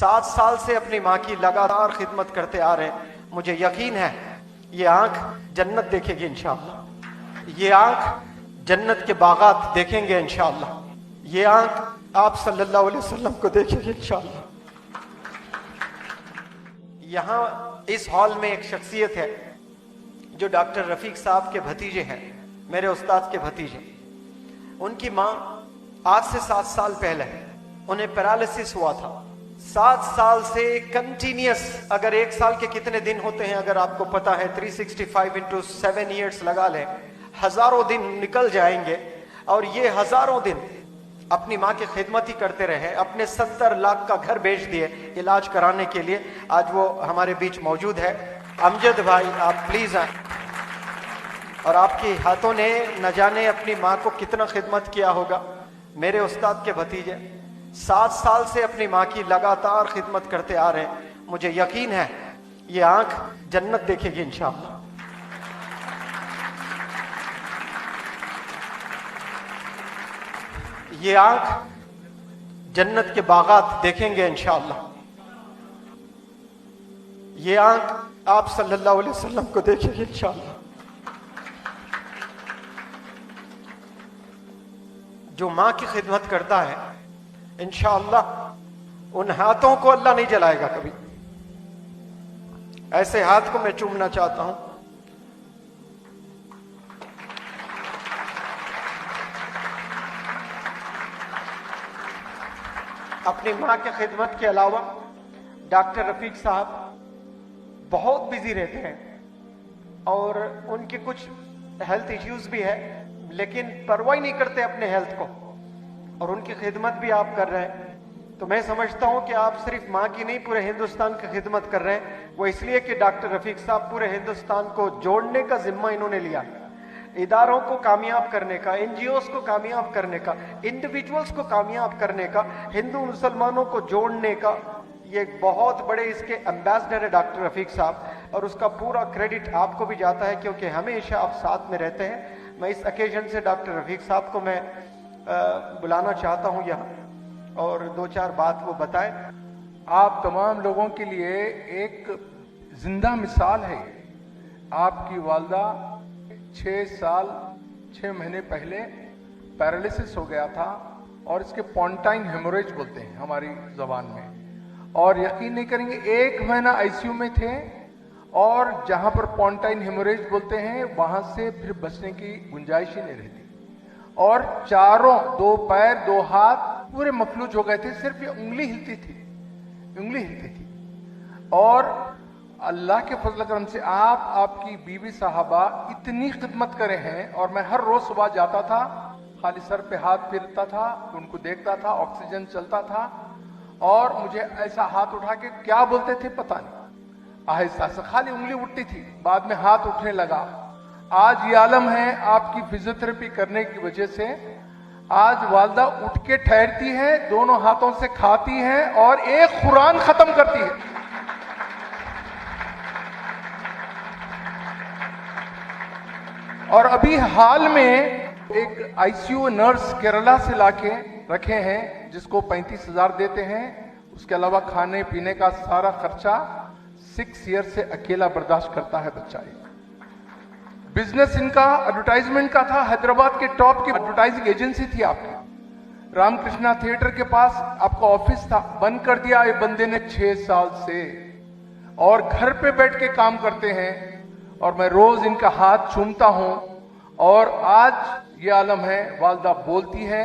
7 साल से अपनी माँ की लगातार खिदमत करते आ रहे हैं। मुझे यकीन है ये आंख जन्नत देखेगी इंशाअल्लाह। ये आंख जन्नत के बागात देखेंगे इंशाअल्लाह। ये आंख आप सल्लल्लाहु अलैहि वसल्लम को देखेगी इंशाअल्लाह। यहाँ इस हॉल में एक शख्सियत है जो डॉक्टर रफीक साहब के भतीजे हैं, मेरे उस्ताद के भतीजे। उनकी माँ आज से 7 साल पहले उन्हें पैरालिसिस हुआ था। 7 साल से कंटिन्यूस, अगर 1 साल के कितने दिन होते हैं अगर आपको पता है, 365 इंटू 7 ईयर्स लगा लें, हजारों दिन निकल जाएंगे। और ये हजारों दिन अपनी माँ की खिदमत ही करते रहे। अपने 70 लाख का घर बेच दिए इलाज कराने के लिए। आज वो हमारे बीच मौजूद है। अमजद भाई आप प्लीज आए। और आपके हाथों ने न जाने अपनी माँ को कितना खिदमत किया होगा। मेरे उस्ताद के भतीजे 7 साल से अपनी माँ की लगातार खिदमत करते आ रहे हैं। मुझे यकीन है ये आंख जन्नत देखेगी इंशाअल्लाह। ये आंख जन्नत के बागात देखेंगे इंशाअल्लाह। ये आंख आप सल्लल्लाहु अलैहि वसल्लम को देखेगी इंशाअल्लाह। जो माँ की खिदमत करता है इंशाअल्लाह उन हाथों को अल्लाह नहीं जलाएगा कभी। ऐसे हाथ को मैं चूमना चाहता हूं। अपनी माँ के खिदमत के अलावा डॉक्टर रफीक साहब बहुत बिजी रहते हैं और उनके कुछ हेल्थ इश्यूज भी है, लेकिन परवाह नहीं करते अपने हेल्थ को, और उनकी खिदमत भी आप कर रहे हैं। तो मैं समझता हूं कि आप सिर्फ माँ की नहीं पूरे हिंदुस्तान की खिदमत कर रहे हैं। वो इसलिए कि डॉक्टर रफीक साहब पूरे हिंदुस्तान को जोड़ने का जिम्मा इन्होंने लिया, इदारों को कामयाब करने का, एनजीओस को कामयाब करने का, इंडिविजुअल्स को कामयाब करने का, हिंदू मुसलमानों को जोड़ने का। ये बहुत बड़े इसके एम्बेसडर है डॉक्टर रफीक साहब, और उसका पूरा क्रेडिट आपको भी जाता है क्योंकि हमेशा आप साथ में रहते हैं। मैं इस ओकेजन से डॉक्टर रफीक साहब को मैं बुलाना चाहता हूं यहाँ और 2-4 बात वो बताएं। आप तमाम लोगों के लिए एक जिंदा मिसाल है। आपकी वालदा 6 साल 6 महीने पहले पैरालिसिस हो गया था और इसके पॉन्टाइन हेमोरेज बोलते हैं हमारी जबान में, और यकीन नहीं करेंगे 1 महीना आईसीयू में थे, और जहां पर पॉन्टाइन हेमोरेज बोलते हैं वहां से फिर बचने की गुंजाइश ही नहीं रहती, और चारों 2 पैर 2 हाथ पूरे मफलूज हो गए थे। सिर्फ ये उंगली हिलती थी। और अल्लाह के फजल करम से आपकी बीवी साहबा इतनी खिदमत करे हैं, और मैं हर रोज सुबह जाता था, खाली सर पे हाथ फेरता था, उनको देखता था, ऑक्सीजन चलता था, और मुझे ऐसा हाथ उठा के क्या बोलते थे पता नहीं, आहिस्ता से खाली उंगली उठती थी, बाद में हाथ उठने लगा। आज ये आलम है आपकी फिजियोथेरेपी करने की वजह से। आज वालदा उठ के ठहरती है, दोनों हाथों से खाती है और एक कुरान खत्म करती है। और अभी हाल में एक आईसीयू नर्स केरला से लाके रखे हैं जिसको 35,000 देते हैं। उसके अलावा खाने पीने का सारा खर्चा 6 ईयर से अकेला बर्दाश्त करता है बच्चा। बिजनेस इनका एडवर्टाइजमेंट का था, हैदराबाद के टॉप की एडवर्टाइजिंग एजेंसी थी आपकी। रामकृष्णा थिएटर के पास आपका ऑफिस था, बंद कर दिया ये बंदे ने 6 साल से, और घर पे बैठ के काम करते हैं। और मैं रोज इनका हाथ चूमता हूं, और आज ये आलम है, वालदा बोलती है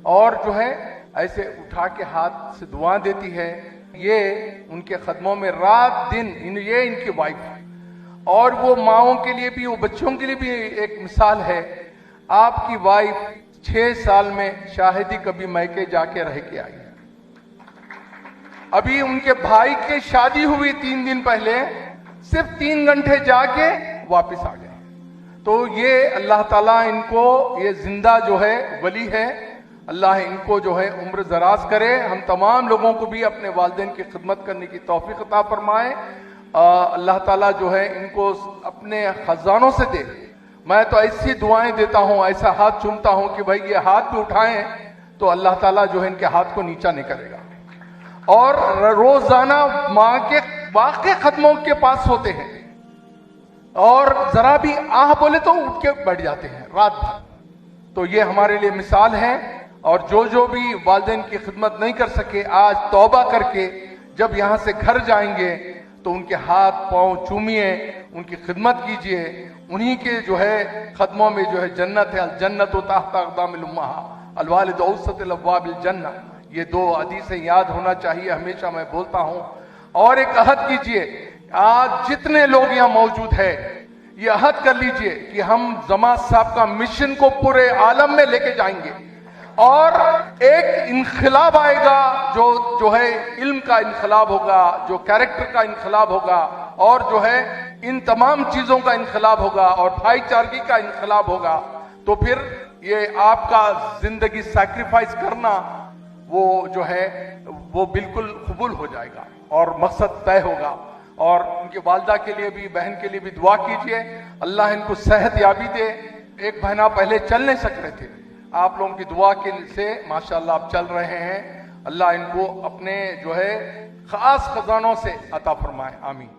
और जो है ऐसे उठा के हाथ से दुआ देती है। ये उनके कदमों में रात दिन ये इनकी वाइफ है, और वो माओं के लिए भी, वो बच्चों के लिए भी एक मिसाल है। आपकी वाइफ 6 साल में शाहिदी कभी मैके जाके रह के आई है। अभी उनके भाई की शादी हुई 3 दिन पहले, सिर्फ 3 घंटे जाके वापस आ गए। तो ये अल्लाह ताला इनको, ये जिंदा जो है वली है, अल्लाह इनको जो है उम्र दराज करे। हम तमाम लोगों को भी अपने वालिदैन की खिदमत करने की तौफीक अता फरमाए। अल्लाह ताला जो है इनको अपने खजानों से दे। मैं तो ऐसी दुआएं देता हूं, ऐसा हाथ चूमता हूं कि भाई ये हाथ भी उठाएं तो अल्लाह ताला जो है इनके हाथ को नीचा नहीं करेगा। और रोजाना माँ के वाकई खत्मों के पास होते हैं और जरा भी आह बोले तो उठ के बैठ जाते हैं रात भर। तो ये हमारे लिए मिसाल है। और जो भी वालिदैन की खिदमत नहीं कर सके, आज तौबा करके जब यहां से घर जाएंगे तो उनके हाथ पांव चूमिए, उनकी खिदमत कीजिए। उन्हीं के जो है कदमों में जो है जन्नत है। अल जन्नत तहत अक़दामिल उम्महात अल वालिद औसतुल अब्वाबिल जन्नह। ये 2 हदीसें याद होना चाहिए, हमेशा मैं बोलता हूं। और एक अहद कीजिए, आज जितने लोग यहाँ मौजूद है, ये अहद कर लीजिए कि हम जमात साहब का मिशन को पूरे आलम में लेके जाएंगे और एक इनकलाब आएगा जो है इल्म का इनकलाब होगा, जो कैरेक्टर का इनकलाब होगा और जो है इन तमाम चीजों का इनकलाब होगा और भाईचारगी का इनकलाब होगा। तो फिर ये आपका जिंदगी सैक्रिफाइस करना वो जो है वो बिल्कुल कबूल हो जाएगा और मकसद तय होगा। और उनकी वालदा के लिए भी, बहन के लिए भी दुआ कीजिए, अल्लाह इनको सेहत याबी दे। एक महीना पहले चल नहीं सक रहे थे, आप लोगों की दुआ के से माशाअल्लाह आप चल रहे हैं। अल्लाह इनको अपने जो है खास खजानों से अता फरमाए, आमीन।